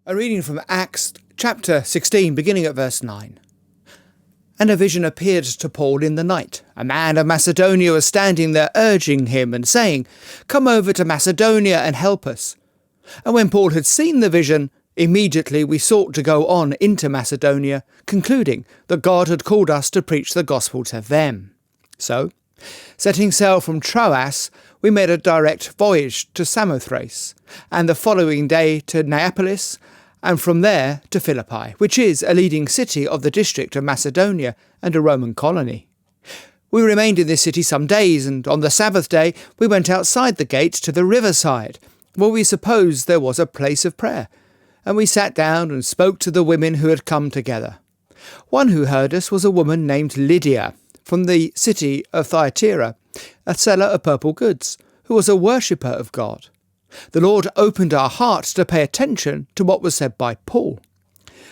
A reading from Acts chapter 16, beginning at verse 9. And a vision appeared to Paul in the night. A man of Macedonia was standing there urging him and saying, "Come over to Macedonia and help us." And when Paul had seen the vision, immediately we sought to go on into Macedonia, concluding that God had called us to preach the gospel to them. So, setting sail from Troas, we made a direct voyage to Samothrace, and the following day to Neapolis, and from there to Philippi, which is a leading city of the district of Macedonia and a Roman colony. We remained in this city some days, and on the Sabbath day we went outside the gate to the riverside, where we supposed there was a place of prayer, and we sat down and spoke to the women who had come together. One who heard us was a woman named Lydia, from the city of Thyatira, a seller of purple goods, who was a worshipper of God. The Lord opened our hearts to pay attention to what was said by Paul.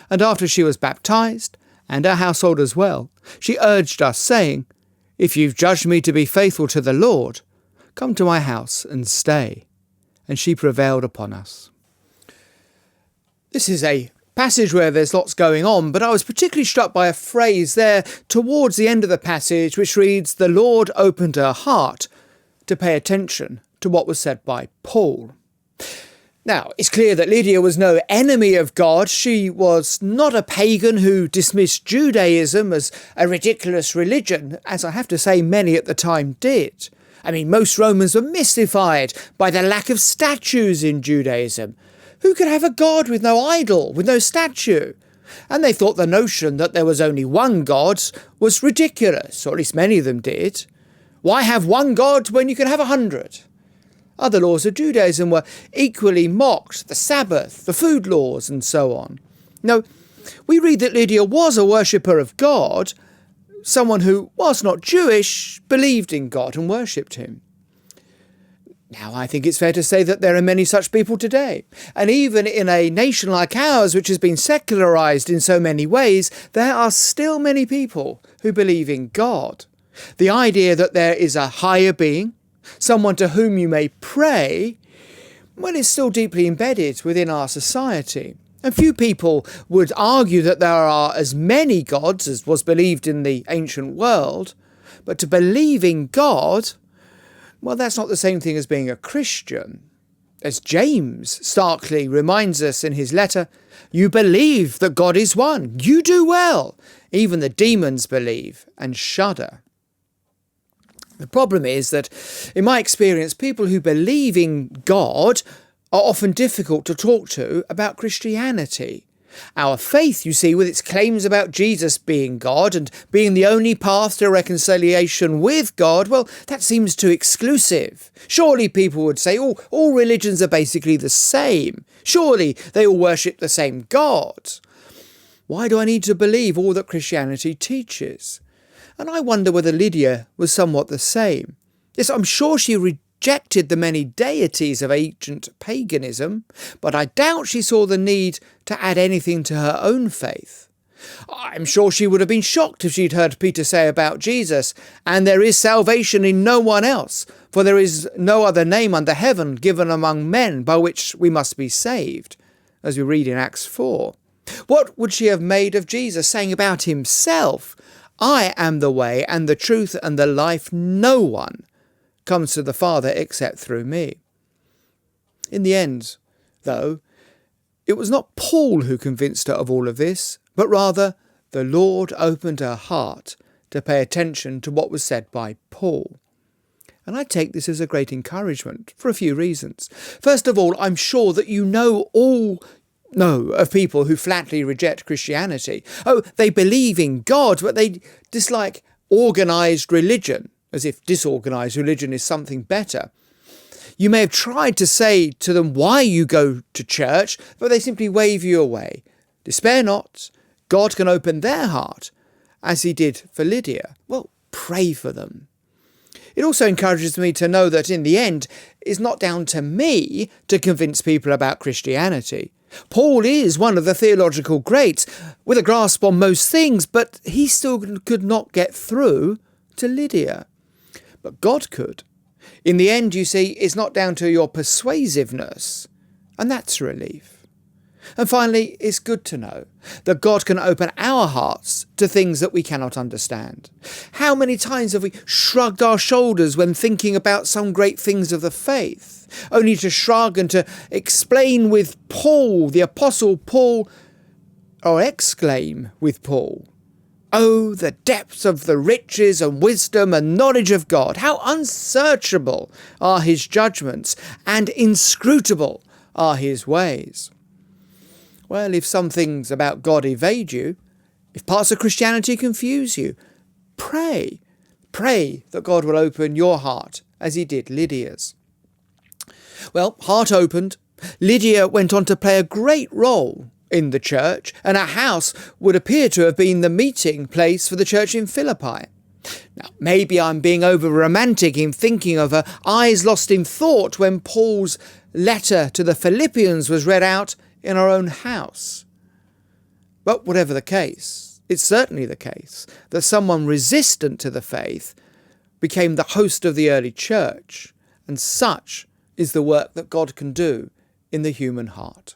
And after she was baptized, and her household as well, she urged us, saying, "If you've judged me to be faithful to the Lord, come to my house and stay." And she prevailed upon us. This is a passage where there's lots going on, but I was particularly struck by a phrase there towards the end of the passage which reads, "The Lord opened her heart to pay attention to what was said by Paul." Now, it's clear that Lydia was no enemy of God. She was not a pagan who dismissed Judaism as a ridiculous religion, as I have to say many at the time did. I mean, most Romans were mystified by the lack of statues in Judaism. Who could have a God with no idol, with no statue? And they thought the notion that there was only one God was ridiculous, or at least many of them did. Why have one God when you can have 100? Other laws of Judaism were equally mocked, the Sabbath, the food laws, and so on. No, we read that Lydia was a worshipper of God, someone who, whilst not Jewish, believed in God and worshipped him. Now, I think it's fair to say that there are many such people today. And even in a nation like ours, which has been secularized in so many ways, there are still many people who believe in God. The idea that there is a higher being, someone to whom you may pray, well, it's still deeply embedded within our society. And few people would argue that there are as many gods as was believed in the ancient world, but to believe in God, well, that's not the same thing as being a Christian. As James starkly reminds us in his letter, "You believe that God is one. You do well. Even the demons believe and shudder." The problem is that, in my experience, people who believe in God are often difficult to talk to about Christianity. Our faith, you see, with its claims about Jesus being God and being the only path to reconciliation with God, well, that seems too exclusive. Surely people would say, all religions are basically the same. Surely they all worship the same God. Why do I need to believe all that Christianity teaches? And I wonder whether Lydia was somewhat the same. Yes, I'm sure she rejected the many deities of ancient paganism, but I doubt she saw the need to add anything to her own faith. I'm sure she would have been shocked if she'd heard Peter say about Jesus, "And there is salvation in no one else, for there is no other name under heaven given among men by which we must be saved," as we read in Acts 4. What would she have made of Jesus saying about himself, "I am the way and the truth and the life. No one comes to the Father except through me"? In the end, though, it was not Paul who convinced her of all of this, but rather the Lord opened her heart to pay attention to what was said by Paul. And I take this as a great encouragement for a few reasons. First of all, I'm sure that you know of people who flatly reject Christianity. Oh, they believe in God, but they dislike organised religion, as if disorganised religion is something better. You may have tried to say to them why you go to church, but they simply wave you away. Despair not. God can open their heart, as he did for Lydia. Well, pray for them. It also encourages me to know that in the end, it's not down to me to convince people about Christianity. Paul is one of the theological greats with a grasp on most things, but he still could not get through to Lydia. But God could. In the end, you see, it's not down to your persuasiveness, and that's a relief. And finally, it's good to know that God can open our hearts to things that we cannot understand. How many times have we shrugged our shoulders when thinking about some great things of the faith, only to shrug and to explain with Paul, the Apostle Paul, or exclaim with Paul, "Oh, the depths of the riches and wisdom and knowledge of God! How unsearchable are his judgments, and inscrutable are his ways." Well, if some things about God evade you, if parts of Christianity confuse you, pray. Pray that God will open your heart as he did Lydia's. Well, heart opened, Lydia went on to play a great role in the church, and her house would appear to have been the meeting place for the church in Philippi. Now, maybe I'm being over-romantic in thinking of her eyes lost in thought when Paul's letter to the Philippians was read out in our own house. But whatever the case, it's certainly the case that someone resistant to the faith became the host of the early church, and such is the work that God can do in the human heart.